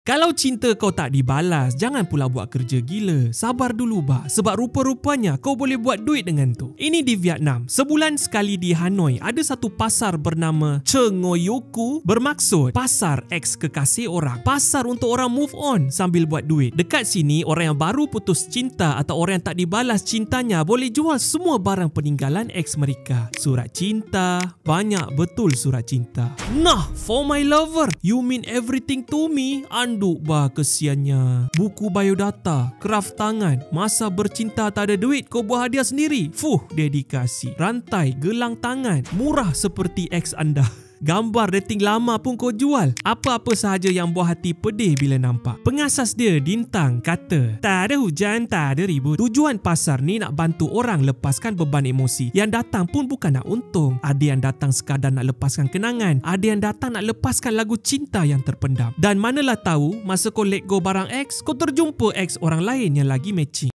Kalau cinta kau tak dibalas, jangan pula buat kerja gila. Sabar dulu bah, sebab rupa-rupanya kau boleh buat duit dengan tu. Ini di Vietnam. Sebulan sekali di Hanoi, ada satu pasar bernama Chengoyoku, bermaksud pasar ex kekasih orang. Pasar untuk orang move on sambil buat duit. Dekat sini, orang yang baru putus cinta atau orang yang tak dibalas cintanya boleh jual semua barang peninggalan ex mereka. Surat cinta, banyak betul surat cinta. Nah, for my lover, you mean everything to me. Anduk bah kesiannya. Buku biodata, kraft tangan, masa bercinta tak ada duit kau buat hadiah sendiri. Fuh, dedikasi. Rantai, gelang tangan, murah seperti ex anda. Gambar dating lama pun kau jual. Apa-apa sahaja yang buat hati pedih bila nampak. Pengasas dia, Dintang, kata, tak ada hujan, tak ada ribut. Tujuan pasar ni nak bantu orang lepaskan beban emosi. Yang datang pun bukan nak untung. Ada yang datang sekadar nak lepaskan kenangan. Ada yang datang nak lepaskan lagu cinta yang terpendam. Dan manalah tahu, masa kau let go barang ex, kau terjumpa ex orang lain yang lagi matching.